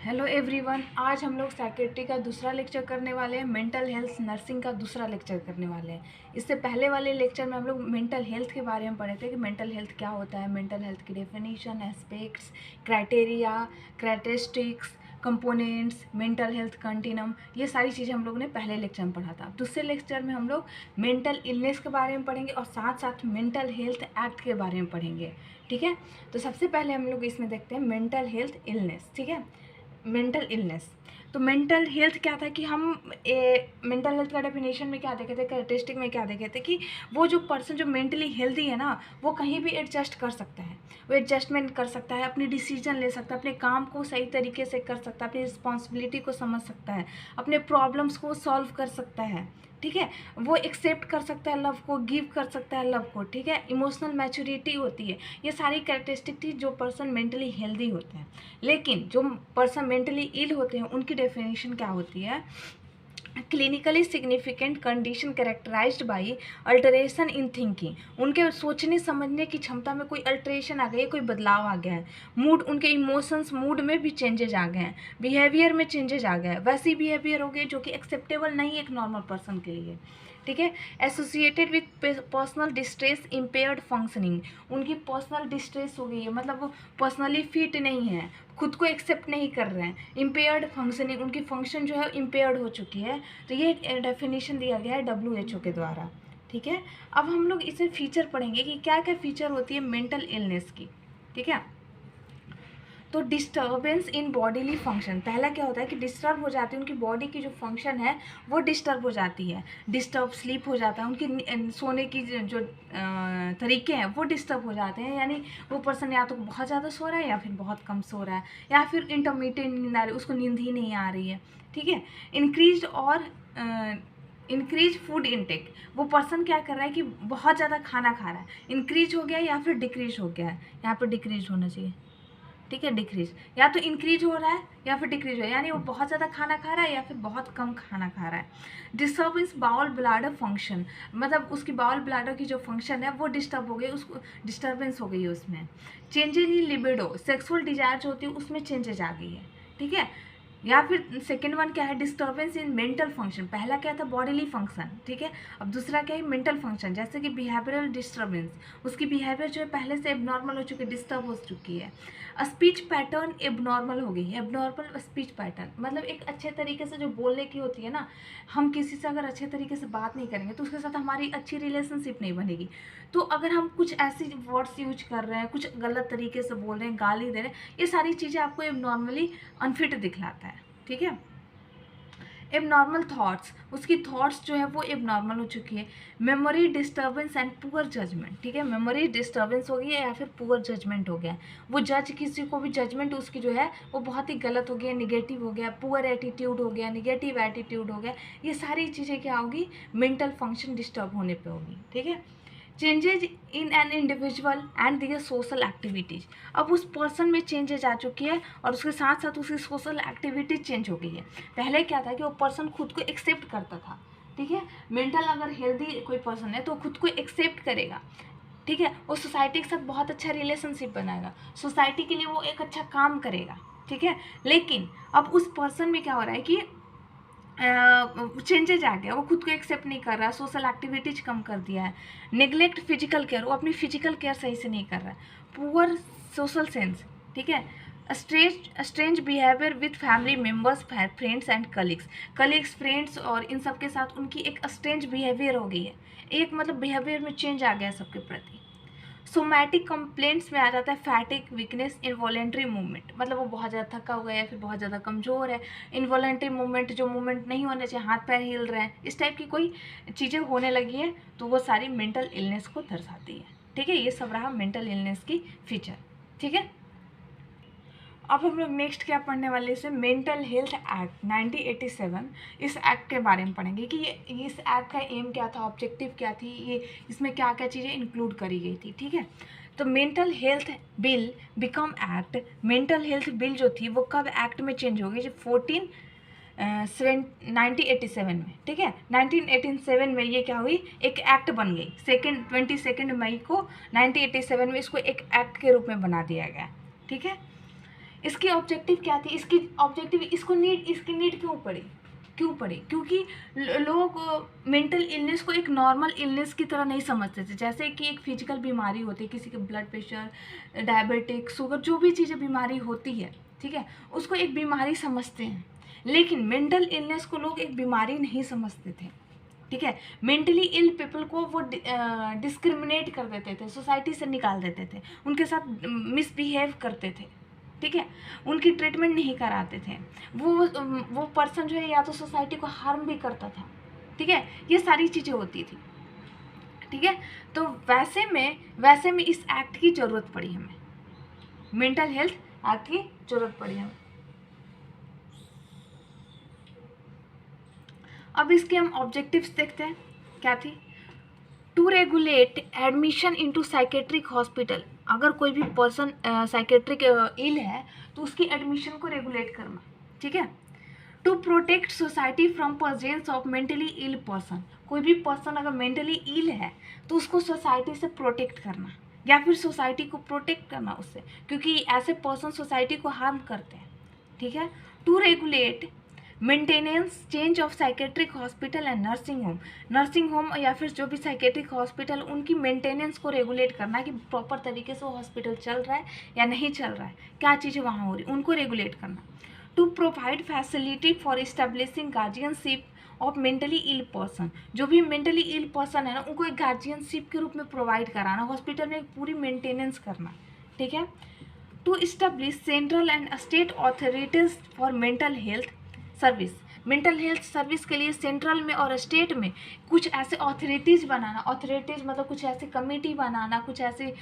Hello everyone, आज हम लोग साइकेट्री का दूसरा लेक्चर करने वाले हैं। मेंटल हेल्थ नर्सिंग का दूसरा लेक्चर करने वाले हैं। इससे पहले वाले लेक्चर में हम लोग मेंटल हेल्थ के बारे में पढ़े थे कि मेंटल हेल्थ क्या होता है, मेंटल हेल्थ की definition, aspects, criteria, characteristics, components, mental health continuum, ये सारी चीज़ें हम लोग ने पहले लेक्चर में पढ़ा था। दूसरे लेक्चर में हम लोग मेंटल इलनेस के बारे में पढ़ेंगे और साथ साथ मेंटल हेल्थ एक्ट के बारे में पढ़ेंगे। ठीक है, तो सबसे पहले हम लोग इसमें देखते हैं मेंटल हेल्थ इलनेस। ठीक है, मेंटल इलनेस। तो मेंटल हेल्थ क्या था कि हम मेंटल हेल्थ का डेफिनेशन में क्या देखे थे, कैरेक्टरिस्टिक में क्या देखे थे कि वो जो पर्सन जो मेंटली हेल्दी है ना, वो कहीं भी एडजस्ट कर सकता है, वो एडजस्टमेंट कर सकता है, अपनी डिसीजन ले सकता है, अपने काम को सही तरीके से कर सकता है, अपनी रिस्पॉन्सिबिलिटी को समझ सकता है, अपने प्रॉब्लम्स को सॉल्व कर सकता है। ठीक है, वो एक्सेप्ट कर सकता है लव को, गिव कर सकता है लव को। ठीक है, इमोशनल मैच्योरिटी होती है। ये सारी कैरेक्टरिस्टिक थी जो पर्सन मेंटली हेल्दी होते हैं। लेकिन जो पर्सन मेंटली इल होते हैं उनकी डेफिनेशन क्या होती है, clinically significant condition characterized by alteration in thinking. उनके सोचने समझने की क्षमता में कोई अल्टरेशन आ गई है, कोई बदलाव आ गया है, मूड, उनके इमोशंस, मूड में भी चेंजेज आ गए हैं, बिहेवियर में चेंजेज आ गया है, वैसी बिहेवियर हो गई जो कि एक्सेप्टेबल नहीं है एक नॉर्मल पर्सन के लिए। ठीक है, associated with personal distress, impaired functioning, उनकी पर्सनल डिस्ट्रेस हो गई है, मतलब वो पर्सनली फिट नहीं है, खुद को एक्सेप्ट नहीं कर रहे हैं, इम्पेयर्ड फंक्शनिंग, उनकी फंक्शन जो है इम्पेयर्ड हो चुकी है। तो ये डेफिनेशन दिया गया है WHO के द्वारा। ठीक है, अब हम लोग इसे फीचर पढ़ेंगे कि क्या क्या फीचर होती है मेंटल इलनेस की। ठीक है, तो डिस्टर्बेंस इन बॉडीली फंक्शन, पहला क्या होता है कि डिस्टर्ब हो जाती है उनकी बॉडी की जो फंक्शन है वो डिस्टर्ब हो जाती है, डिस्टर्ब स्लीप हो जाता है, उनकी सोने की जो तरीके हैं वो डिस्टर्ब हो जाते हैं। यानी वो पर्सन या तो बहुत ज़्यादा सो रहा है या फिर बहुत कम सो रहा है, या फिर इंटरमीडिएट नींद आ रही है, उसको नींद ही नहीं आ रही है। ठीक है, इंक्रीज और इंक्रीज फूड इनटेक, वो पर्सन क्या कर रहा है कि बहुत ज़्यादा खाना खा रहा है, इंक्रीज हो गया या फिर डिक्रीज हो गया है, यहाँ पर डिक्रीज होना चाहिए। ठीक है, डिक्रीज, या तो इंक्रीज हो रहा है या फिर डिक्रीज हो रहा है, यानी वो बहुत ज़्यादा खाना खा रहा है या फिर बहुत कम खाना खा रहा है। डिस्टर्बेंस बाउल ब्लाडर फंक्शन, मतलब उसकी बाउल ब्लाडर की जो फंक्शन है वो डिस्टर्ब हो गई, उसको डिस्टर्बेंस हो गई है उसमें। Changes in libido, sexual desire जो होती है उसमें चेंजेज आ गई है। ठीक है, या फिर सेकेंड वन क्या है, डिस्टर्बेंस इन मेंटल फंक्शन, पहला क्या था बॉडीली फंक्शन। ठीक है, अब दूसरा क्या है मेंटल फंक्शन, जैसे कि बिहेवियरल डिस्टर्बेंस, उसकी बिहेवियर जो है पहले से एबनॉर्मल हो चुकी है, डिस्टर्ब हो चुकी है। स्पीच पैटर्न एबनॉर्मल हो गई है, एबनॉर्मल स्पीच पैटर्न मतलब एक अच्छे तरीके से जो बोलने की होती है ना, हम किसी से अगर अच्छे तरीके से बात नहीं करेंगे तो उसके साथ हमारी अच्छी रिलेशनशिप नहीं बनेगी। तो अगर हम कुछ ऐसी वर्ड्स यूज कर रहे हैं, कुछ गलत तरीके से बोल रहे हैं, गाली दे रहे हैं, ये सारी चीज़ें आपको एबनॉर्मली अनफिट दिखलाता है। ठीक है, एबनॉर्मल थॉट्स, उसकी थॉट्स जो है वो एबनॉर्मल हो चुकी है। Memory disturbance and poor judgment, ठीक है, मेमोरी डिस्टर्बेंस हो गई है या फिर पुअर जजमेंट हो गया, वो जज किसी को भी जजमेंट उसकी जो है वो बहुत ही गलत हो गया, निगेटिव हो गया, पुअर एटीट्यूड हो गया, निगेटिव एटीट्यूड हो गया। ये सारी चीज़ें क्या होगी, मेंटल फंक्शन डिस्टर्ब होने पे होगी। ठीक है, changes in an individual and their social activities, अब उस पर्सन में चेंजेज आ चुकी है और उसके साथ साथ उसकी सोशल एक्टिविटीज चेंज हो गई है। पहले क्या था कि वो पर्सन खुद को एक्सेप्ट करता था। ठीक है, मेंटल अगर हेल्दी कोई पर्सन है तो खुद को एक्सेप्ट करेगा। ठीक है, वो सोसाइटी के साथ बहुत अच्छा रिलेशनशिप बनाएगा, सोसाइटी के लिए वो एक अच्छा काम करेगा। ठीक है, लेकिन अब उस पर्सन में क्या हो रहा है कि चेंजेज आ गया, वो खुद को एक्सेप्ट नहीं कर रहा, सोशल एक्टिविटीज कम कर दिया है, नेग्लेक्ट फिजिकल केयर, वो अपनी फिजिकल केयर सही से नहीं कर रहा है, पुअर सोशल सेंस। ठीक है, strange behaviour with family members, friends and colleagues friends और इन सब के साथ उनकी एक स्ट्रेंज बिहेवियर हो गई है, एक मतलब बिहेवियर में चेंज आ गया सबके प्रति। सोमैटिक कंप्लेंट्स में आ जाता है फैटिक, वीकनेस, इनवॉलेंट्री मूवमेंट, मतलब वो बहुत ज़्यादा थका हुआ है या फिर बहुत ज़्यादा कमज़ोर है, इनवॉलेंट्री मूवमेंट जो मूवमेंट नहीं होने चाहिए, हाथ पैर हिल रहे हैं, इस टाइप की कोई चीज़ें होने लगी है तो वो सारी मेंटल इलनेस को दर्शाती है। ठीक है, ये सब रहा मेंटल इलनेस की फीचर। ठीक है, अब हम लोग नेक्स्ट क्या पढ़ने वाले इसे मेंटल हेल्थ एक्ट 1987, इस एक्ट के बारे में पढ़ेंगे कि ये इस एक्ट का एम क्या था, ऑब्जेक्टिव क्या थी, ये इसमें क्या क्या चीज़ें इंक्लूड करी गई थी। ठीक है, तो mental health bill become act, mental health bill जो थी वो कब एक्ट में चेंज हो गई, जो 1987 में। ठीक है, 1987 में ये क्या हुई, एक एक्ट बन गई, 22 मई को 1987 में इसको एक एक्ट के रूप में बना दिया गया। ठीक है, इसकी ऑब्जेक्टिव क्या थी, इसकी ऑब्जेक्टिव इसकी नीड क्यों पड़ी, क्योंकि लोग मेंटल इलनेस को एक नॉर्मल इलनेस की तरह नहीं समझते थे। जैसे कि एक फिजिकल बीमारी होती है, किसी के ब्लड प्रेशर, डायबिटिक, शुगर, जो भी चीज़ें बीमारी होती है, ठीक है, उसको एक बीमारी समझते हैं। लेकिन मेंटल इलनेस को लोग एक बीमारी नहीं समझते थे, ठीक है। मेंटली इल पीपल को वो डिस्क्रिमिनेट कर देते थे, सोसाइटी से निकाल देते थे, उनके साथ मिसबिहेव करते थे, ठीक है, उनकी ट्रीटमेंट नहीं कराते थे। वो पर्सन जो है या तो सोसाइटी को हार्म भी करता था, ठीक है, ये सारी चीज़ें होती थी, ठीक है। तो वैसे में इस एक्ट की ज़रूरत पड़ी हमें, मेंटल हेल्थ एक्ट की ज़रूरत पड़ी हमें। अब इसके हम ऑब्जेक्टिव्स देखते हैं, क्या थी। To regulate admission into psychiatric hospital, अगर कोई भी पर्सन साइकेट्रिक इल है तो उसकी एडमिशन को रेगुलेट करना, ठीक है। To protect society from presence of mentally ill person, कोई भी पर्सन अगर मेंटली इल है तो उसको सोसाइटी से प्रोटेक्ट करना, या फिर सोसाइटी को प्रोटेक्ट करना उससे, क्योंकि ऐसे पर्सन सोसाइटी को हार्म करते हैं, ठीक है। To regulate maintenance change of psychiatric hospital and nursing home या फिर जो भी साइकेट्रिक हॉस्पिटल, उनकी मेंटेनेंस को रेगुलेट करना कि प्रॉपर तरीके से वो हॉस्पिटल चल रहा है या नहीं चल रहा है, क्या चीज़ें वहाँ हो रही, उनको रेगुलेट करना। To provide facility for establishing guardianship of mentally ill person, जो भी मेंटली इल पर्सन है ना, उनको एक गार्जियनशिप के रूप में प्रोवाइड कराना, हॉस्पिटल में पूरी मेंटेनेंस करना, ठीक है। To establish central and state authorities for mental health service, mental health service के लिए सेंट्रल में और स्टेट में कुछ ऐसे अथॉरिटीज़ बनाना, अथॉरिटीज़ मतलब कुछ ऐसे कमेटी बनाना, कुछ ऐसे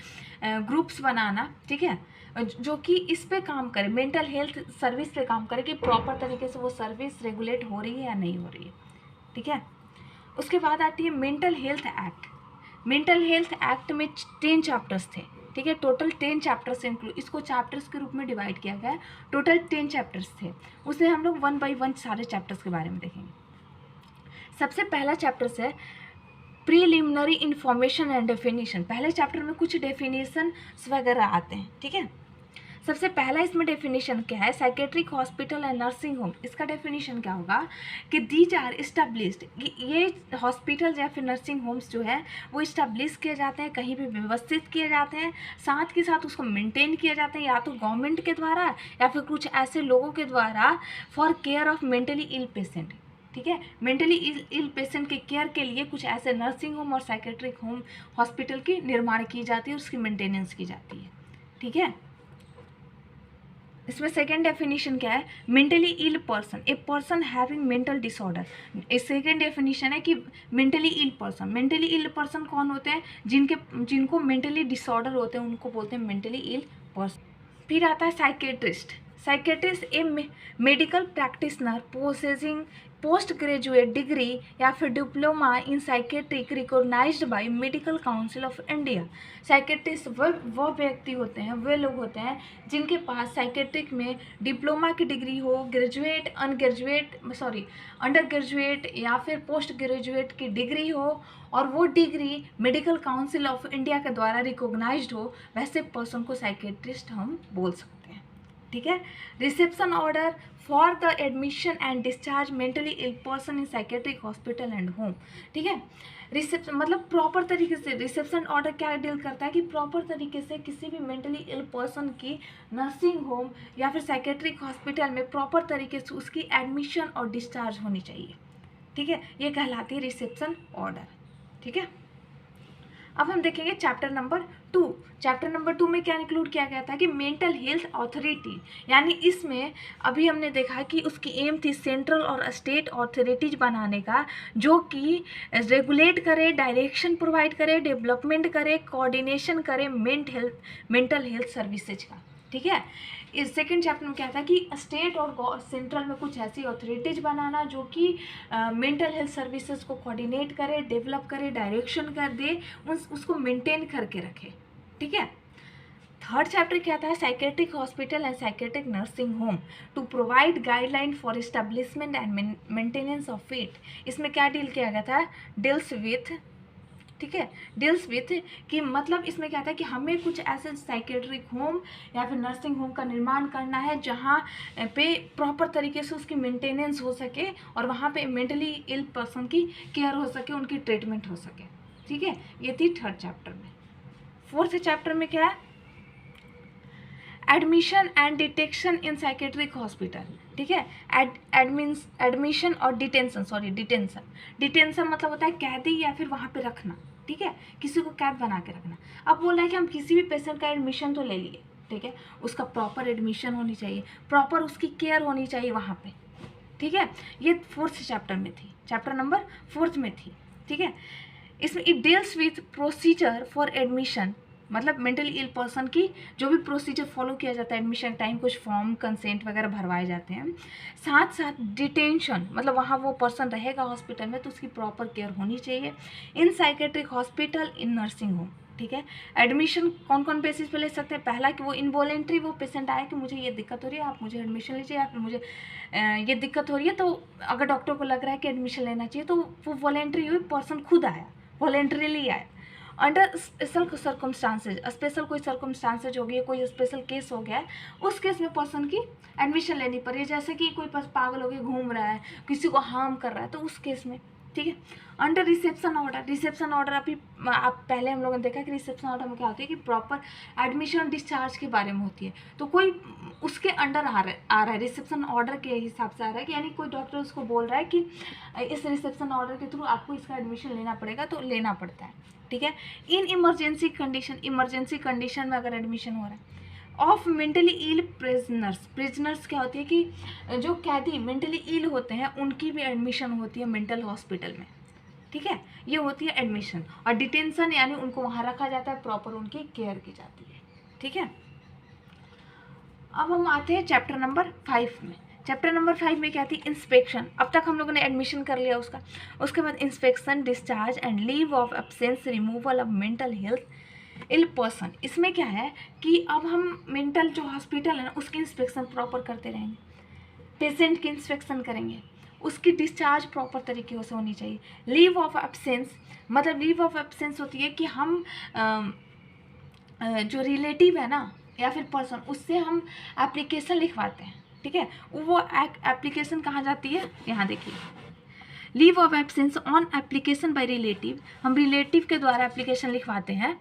ग्रुप्स बनाना, ठीक है, जो कि इस पे काम करे, मेंटल हेल्थ सर्विस पे काम करे कि प्रॉपर तरीके से वो सर्विस रेगुलेट हो रही है या नहीं हो रही है, ठीक है। उसके बाद आती है mental health act. Mental health act में 10 चैप्टर्स थे, ठीक है, टोटल 10 चैप्टर्स इंक्लूड, इसको चैप्टर्स के रूप में डिवाइड किया गया है, टोटल 10 चैप्टर्स थे। उसमें हम लोग 1 बाय 1 सारे चैप्टर्स के बारे में देखेंगे। सबसे पहला चैप्टर्स है प्रीलिमिनरी इन्फॉर्मेशन एंड डेफिनेशन। पहले चैप्टर में कुछ डेफिनेशन वगैरह आते हैं, ठीक है। सबसे पहला इसमें डेफिनेशन क्या है, psychiatric hospital and nursing home. इसका डेफिनेशन क्या होगा कि दीज आर इस्टेब्लिश्ड, ये हॉस्पिटल या फिर नर्सिंग होम्स जो है वो इस्टेब्लिश किए जाते हैं, कहीं भी व्यवस्थित किए जाते हैं, साथ के साथ उसको मेंटेन किए जाते हैं या तो गवर्नमेंट के द्वारा या फिर कुछ ऐसे लोगों के द्वारा for care of mentally ill patient, ठीक है। मेंटली इल पेशेंट के केयर के लिए कुछ ऐसे नर्सिंग होम और साइकेट्रिक होम हॉस्पिटल की निर्माण की जाती है, उसकी मेंटेनेंस की जाती है, ठीक है। इसमें सेकेंड डेफिनेशन क्या है, mentally ill person, a person having mental disorder. इस सेकेंड डेफिनेशन है कि मेंटली इल पर्सन कौन होते हैं, जिनको मेंटली डिसऑर्डर होते हैं उनको बोलते हैं मेंटली इल पर्सन। फिर आता है psychiatrist a medical practitioner possessing post graduate degree या फिर diploma in psychiatric recognised by medical council of India. Psychiatrist वो व्यक्ति होते हैं, वे लोग होते हैं जिनके पास साइकेट्रिक में डिप्लोमा की डिग्री हो, अंडर ग्रेजुएट या फिर पोस्ट ग्रेजुएट की डिग्री हो और वो degree medical council of India के द्वारा रिकॉग्नाइज्ड हो, वैसे पर्सन को साइकेट्रिस्ट हम बोल सकते हैं, ठीक है। Reception order for the admission and discharge mentally ill person in psychiatric hospital and home, ठीक है। रिसेप्शन मतलब प्रॉपर तरीके से, रिसेप्शन ऑर्डर क्या डील करता है कि प्रॉपर तरीके से किसी भी मेंटली इल पर्सन की नर्सिंग होम या फिर साइकेट्रिक हॉस्पिटल में प्रॉपर तरीके से उसकी एडमिशन और डिस्चार्ज होनी चाहिए, ठीक है, ये कहलाती है रिसेप्शन ऑर्डर, ठीक है। अब हम देखेंगे चैप्टर नंबर 2। चैप्टर नंबर 2 में क्या इंक्लूड किया गया था कि मेंटल हेल्थ अथॉरिटी, यानी इसमें अभी हमने देखा कि उसकी एम थी सेंट्रल और स्टेट अथॉरिटीज बनाने का, जो कि रेगुलेट करे, डायरेक्शन प्रोवाइड करे, डेवलपमेंट करे, कोऑर्डिनेशन करे मेंटल हेल्थ सर्विसेज का, ठीक है। इस सेकेंड चैप्टर में क्या था कि स्टेट और सेंट्रल में कुछ ऐसी अथॉरिटीज बनाना जो कि मेंटल हेल्थ सर्विसेज को कोऑर्डिनेट करे, डेवलप करे, डायरेक्शन कर दे, उसको मेंटेन करके रखे, ठीक है। थर्ड चैप्टर क्या था, psychiatric hospital and psychiatric nursing home to provide guideline for establishment and maintenance of it. इसमें क्या डील किया गया था, डील्स विथ ठीक है, डील्स विथ कि मतलब इसमें क्या था है कि हमें कुछ ऐसे साइकेट्रिक होम या फिर नर्सिंग होम का निर्माण करना है जहाँ पे प्रॉपर तरीके से उसकी मेंटेनेंस हो सके और वहाँ पे मेंटली इल पर्सन की केयर हो सके, उनकी ट्रीटमेंट हो सके। ठीक है, ये थी थर्ड चैप्टर में। फोर्थ चैप्टर में क्या है, admission and detection in psychiatric hospital. ठीक है, एडमिशन और डिटेंशन, डिटेंशन मतलब होता है कैदी या फिर वहाँ पे रखना। ठीक है, किसी को कैद बना के रखना। अब बोल रहा है कि हम किसी भी पेशेंट का एडमिशन तो ले लिए, ठीक है, उसका प्रॉपर एडमिशन होनी चाहिए, प्रॉपर उसकी केयर होनी चाहिए वहाँ पे। ठीक है, ये फोर्थ चैप्टर में थी, चैप्टर नंबर 4 में थी। ठीक है, इसमें it deals with procedure for admission, मतलब मेंटली इल पर्सन की जो भी प्रोसीजर फॉलो किया जाता है एडमिशन टाइम, कुछ फॉर्म कंसेंट वगैरह भरवाए जाते हैं। साथ साथ डिटेंशन, मतलब वहाँ वो पर्सन रहेगा हॉस्पिटल में तो उसकी प्रॉपर केयर होनी चाहिए। In psychiatric hospital, in nursing home. ठीक है, एडमिशन कौन कौन बेसिस पे ले सकते हैं, पहला कि वो इनवॉलेंट्री, वो पेशेंट आए कि मुझे ये दिक्कत हो रही है, आप मुझे एडमिशन लीजिए, या फिर मुझे ये दिक्कत हो रही है, तो अगर डॉक्टर को लग रहा है कि एडमिशन लेना चाहिए तो वो वॉलेंट्री हुई, पर्सन खुद आया, वॉलेंट्रीली आया। अंडर स्पेशल सर्कमस्टांसेज, स्पेशल कोई सर्कमस्टांसेज हो गया, कोई स्पेशल केस हो गया है, उस केस में पर्सन की एडमिशन लेनी पड़ी, जैसे कि कोई पागल हो गया, घूम रहा है, किसी को हार्म कर रहा है, तो उस केस में। ठीक है, under reception order, reception order अभी आप पहले हम लोगों ने देखा कि रिसेप्शन ऑर्डर में क्या होती है कि प्रॉपर एडमिशन डिस्चार्ज के बारे में होती है, तो कोई उसके अंडर आ रहा है रिसेप्शन ऑर्डर के हिसाब से आ रहा है कि यानी कोई डॉक्टर उसको बोल रहा है कि इस रिसेप्शन ऑर्डर के थ्रू आपको इसका एडमिशन लेना पड़ेगा, तो लेना पड़ता है। ठीक है, in emergency condition, emergency condition में अगर एडमिशन हो रहा है। Of mentally ill prisoners, prisoners क्या होती है कि जो कैदी मेंटली इल होते हैं उनकी भी एडमिशन होती है मेंटल हॉस्पिटल में। ठीक है, ये होती है एडमिशन। और डिटेंशन यानी उनको वहाँ रखा जाता है, प्रॉपर उनकी केयर की जाती है। ठीक है, अब हम आते हैं चैप्टर नंबर 5 में। चैप्टर नंबर 5 में क्या थी, इंस्पेक्शन। अब तक हम लोगों ने एडमिशन कर लिया उसका, उसके बाद inspection, discharge and leave of absence, removal of mental health ill person. इसमें क्या है कि अब हम मेंटल जो हॉस्पिटल है ना उसकी इंस्पेक्शन प्रॉपर करते रहेंगे, पेशेंट की इंस्पेक्शन करेंगे, उसकी डिस्चार्ज प्रॉपर तरीके से होनी चाहिए। लीव ऑफ एब्सेंस, मतलब लीव ऑफ एब्सेंस होती है कि हम जो रिलेटिव है ना या फिर पर्सन, उससे हम एप्लीकेशन लिखवाते हैं। ठीक है, वो एप्लीकेशन कहाँ जाती है, यहाँ देखिए, leave of absence on application by relative, हम रिलेटिव के द्वारा एप्लीकेशन लिखवाते हैं।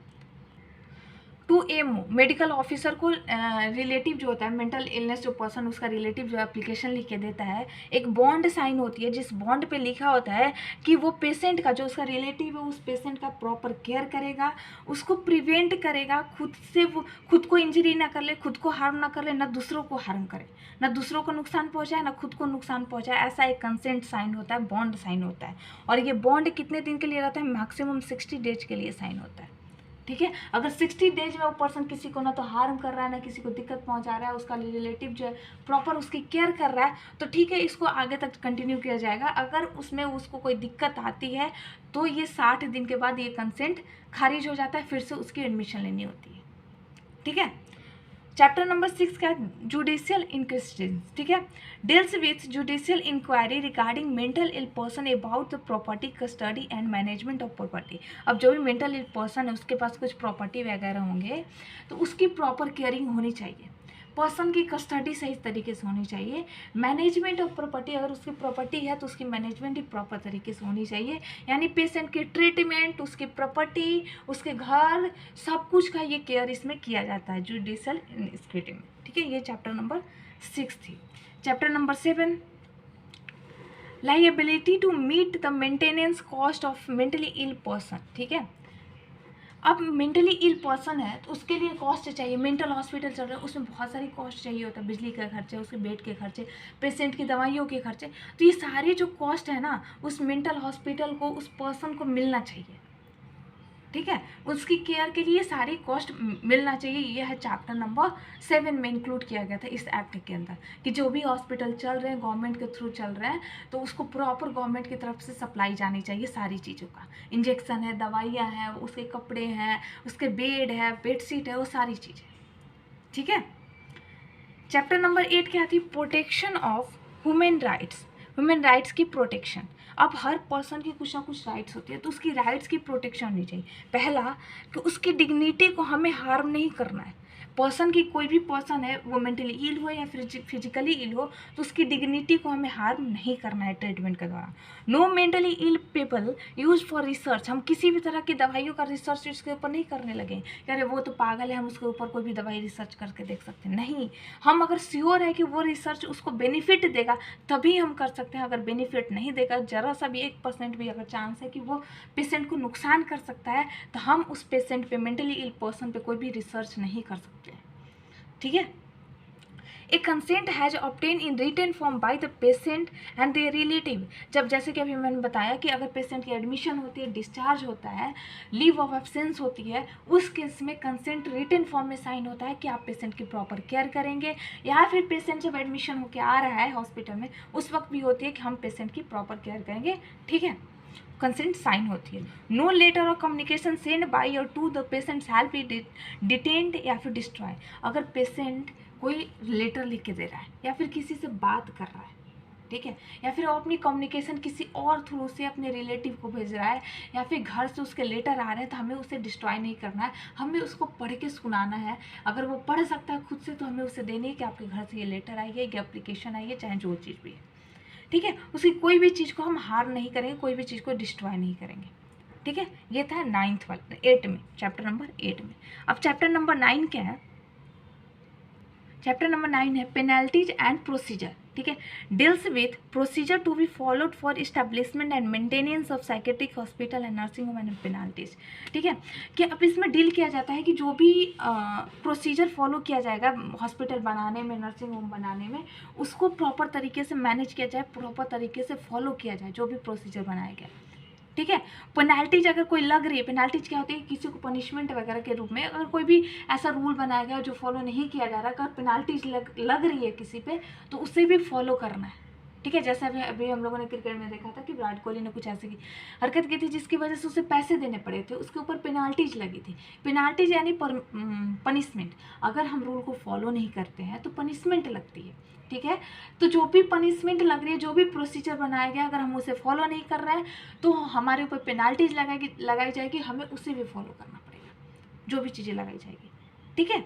टू एमओ, मेडिकल ऑफिसर को रिलेटिव जो होता है, मेंटल इलनेस जो पर्सन, उसका रिलेटिव जो एप्लीकेशन लिख के देता है, एक बॉन्ड साइन होती है जिस बॉन्ड पे लिखा होता है कि वो पेशेंट का, जो उसका रिलेटिव है, उस पेशेंट का प्रॉपर केयर करेगा, उसको प्रिवेंट करेगा, खुद से वो खुद को इंजरी ना कर ले, खुद को हार्म ना कर ले, ना दूसरों को हार्म करे, ना दूसरों को नुकसान पहुंचाए, ना खुद को नुकसान पहुंचाए। ऐसा एक कंसेंट साइन होता है, बॉन्ड साइन होता है। और ये बॉन्ड कितने दिन के लिए रहता है, मैक्सिमम 60 डेज के लिए साइन होता है। ठीक है, अगर 60 डेज में वो पर्सन किसी को ना तो हार्म कर रहा है, ना किसी को दिक्कत पहुंचा रहा है, उसका रिलेटिव जो है प्रॉपर उसकी केयर कर रहा है, तो ठीक है, इसको आगे तक कंटिन्यू किया जाएगा। अगर उसमें उसको कोई दिक्कत आती है तो ये 60 दिन के बाद ये कंसेंट खारिज हो जाता है, फिर से उसकी एडमिशन लेनी होती है। ठीक है, चैप्टर नंबर 6 क्या है, जुडिशियल इंक्वेस्टिंग। ठीक है, deals with judicial inquiry regarding mental ill person about the property, custody and management of property. अब जो भी मेंटल इल पर्सन है उसके पास कुछ प्रॉपर्टी वगैरह होंगे तो उसकी प्रॉपर केयरिंग होनी चाहिए, पर्सन की कस्टडी सही तरीके से होनी चाहिए, मैनेजमेंट ऑफ प्रॉपर्टी, अगर उसकी प्रॉपर्टी है तो उसकी मैनेजमेंट भी प्रॉपर तरीके से होनी चाहिए, यानी पेशेंट की ट्रीटमेंट, उसकी प्रॉपर्टी, उसके घर, सब कुछ का ये केयर इसमें किया जाता है जुडिशियल इंक्वायरी में। ठीक है, ये चैप्टर नंबर 6 थी। Chapter number 7, liability to meet the maintenance cost of mentally ill person. ठीक है, अब मेंटली इल पर्सन है तो उसके लिए कॉस्ट चाहिए, मेंटल हॉस्पिटल चल रहा है उसमें बहुत सारी कॉस्ट चाहिए होता है, बिजली के खर्चे, उसके बेड के खर्चे, पेशेंट की दवाइयों के खर्चे, तो ये सारी जो कॉस्ट है ना उस मेंटल हॉस्पिटल को, उस पर्सन को मिलना चाहिए। ठीक है, उसकी केयर के लिए सारी कॉस्ट मिलना चाहिए। यह है चैप्टर नंबर 7 में इंक्लूड किया गया था इस एक्ट के अंदर कि जो भी हॉस्पिटल चल रहे हैं, गवर्नमेंट के थ्रू चल रहे हैं, तो उसको प्रॉपर गवर्नमेंट की तरफ से सप्लाई जानी चाहिए सारी चीज़ों का, इंजेक्शन है, दवाइयाँ हैं, उसके कपड़े हैं, उसके बेड है, बेडशीट है, वो सारी चीज़ें। ठीक है, चैप्टर नंबर 8 क्या थी, protection of human rights. Human rights की प्रोटेक्शन। अब हर पर्सन की कुछ ना कुछ राइट्स होती है, तो उसकी राइट्स की प्रोटेक्शन होनी चाहिए। पहला कि उसकी डिग्निटी को हमें हार्म नहीं करना है। पर्सन की, कोई भी पर्सन है, वो मेंटली इल हो या फिर फिजिकली इल हो, तो उसकी डिग्निटी को हमें हार्म नहीं करना है ट्रीटमेंट के द्वारा। No mentally ill people use for research. हम किसी भी तरह की दवाइयों का रिसर्च इसके ऊपर नहीं करने लगे कि अरे वो तो पागल है, हम उसके ऊपर कोई भी दवाई रिसर्च करके देख सकते हैं। नहीं, हम अगर श्योर है कि वो रिसर्च उसको बेनिफिट देगा तभी हम कर सकते हैं। अगर बेनिफिट नहीं देगा, जरा सा भी 1% भी अगर चांस है कि वो पेशेंट को नुकसान कर सकता है, तो हम उस पेशेंट पे, मेंटली इल पर्सन पे कोई भी रिसर्च नहीं कर सकते। ठीक है। A consent has obtain in written form by the patient and their relative. जब, जैसे कि अभी मैंने बताया कि अगर पेशेंट की एडमिशन होती है, डिस्चार्ज होता है, लीव ऑफ एब्सेंस होती है, उस केस में कंसेंट रिटन फॉर्म में साइन होता है कि आप पेशेंट की प्रॉपर केयर करेंगे। या फिर पेशेंट जब एडमिशन होकर आ रहा है हॉस्पिटल में, उस वक्त भी होती है कि हम पेशेंट की प्रॉपर केयर करेंगे। ठीक है, कंसेंट साइन होती है। No letter or communication send by or to the patient shall be detained या फिर डिस्ट्रॉय। अगर पेशेंट कोई लेटर लिख के दे रहा है या फिर किसी से बात कर रहा है, ठीक है, या फिर वो अपनी कम्युनिकेशन किसी और थ्रू से अपने रिलेटिव को भेज रहा है, या फिर घर से उसके लेटर आ रहे हैं, तो हमें उसे डिस्ट्रॉय नहीं करना है, हमें उसको पढ़ के सुनाना है। अगर वो पढ़ सकता है खुद से, तो हमें उसे देनी है कि आपके घर से ये लेटर आई है, ये एप्लीकेशन आई है, चाहे जो चीज़ भी है। ठीक है, उसकी कोई भी चीज़ को हम हार्म नहीं करेंगे, कोई भी चीज़ को डिस्ट्रॉय नहीं करेंगे। ठीक है, ये था 9th वाला, 8 में, चैप्टर नंबर 8 में। अब चैप्टर नंबर 9 क्या है? चैप्टर नंबर 9 है पेनल्टीज एंड प्रोसीजर। ठीक है, deals with procedure to be followed for establishment and maintenance of psychiatric hospital and nursing home and penalties. ठीक है, कि अब इसमें डील किया जाता है कि जो भी प्रोसीजर फॉलो किया जाएगा हॉस्पिटल बनाने में, नर्सिंग होम बनाने में, उसको प्रॉपर तरीके से मैनेज किया जाए, प्रॉपर तरीके से फॉलो किया जाए जो भी प्रोसीजर बनाया गया। ठीक है, पेनाल्टीज अगर कोई लग रही है, पेनाल्टीज क्या होती है? किसी को पनिशमेंट वगैरह के रूप में अगर कोई भी ऐसा रूल बनाया गया जो फॉलो नहीं किया जा रहा, अगर पेनाल्टीज लग रही है किसी पे, तो उसे भी फॉलो करना है। ठीक है, जैसे अभी हम लोगों ने क्रिकेट में देखा था कि विराट कोहली ने कुछ ऐसी हरकत की थी जिसकी वजह से उसे पैसे देने पड़े थे, उसके ऊपर पेनाल्टीज लगी थी। पेनाल्टीज यानी पनिशमेंट। अगर हम रूल को फॉलो नहीं करते हैं तो पनिशमेंट लगती है। ठीक है, तो जो भी पनिशमेंट लग रही है, जो भी प्रोसीजर बनाया गया, अगर हम उसे फॉलो नहीं कर रहे हैं तो हमारे ऊपर पेनाल्टीज लगाई जाएगी, हमें उसे भी फॉलो करना पड़ेगा, जो भी चीज़ें लगाई जाएगी। ठीक है,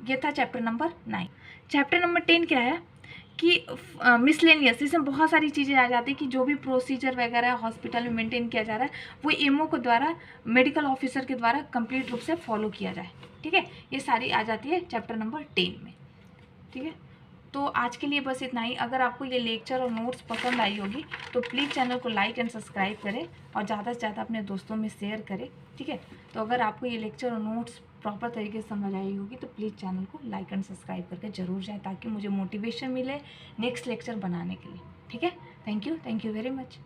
ये था चैप्टर नंबर 9। चैप्टर नंबर 10 क्या है कि मिसलेनियस। इसमें बहुत सारी चीज़ें आ जाती है कि जो भी प्रोसीजर वगैरह हॉस्पिटल में मेंटेन किया जा रहा है, वो एमओ के द्वारा, मेडिकल ऑफिसर के द्वारा कंप्लीट रूप से फॉलो किया जाए। ठीक है, ये सारी आ जाती है चैप्टर नंबर 10 में। ठीक है, तो आज के लिए बस इतना ही। अगर आपको ये लेक्चर और नोट्स पसंद आई होगी तो प्लीज़ चैनल को लाइक एंड सब्सक्राइब करें और ज़्यादा से ज़्यादा अपने दोस्तों में शेयर करें। ठीक है, तो अगर आपको ये लेक्चर और नोट्स प्रॉपर तरीके से समझ आई होगी तो प्लीज़ चैनल को लाइक एंड सब्सक्राइब करके ज़रूर जाए, ताकि मुझे मोटिवेशन मिले नेक्स्ट लेक्चर बनाने के लिए। ठीक है, थैंक यू वेरी मच।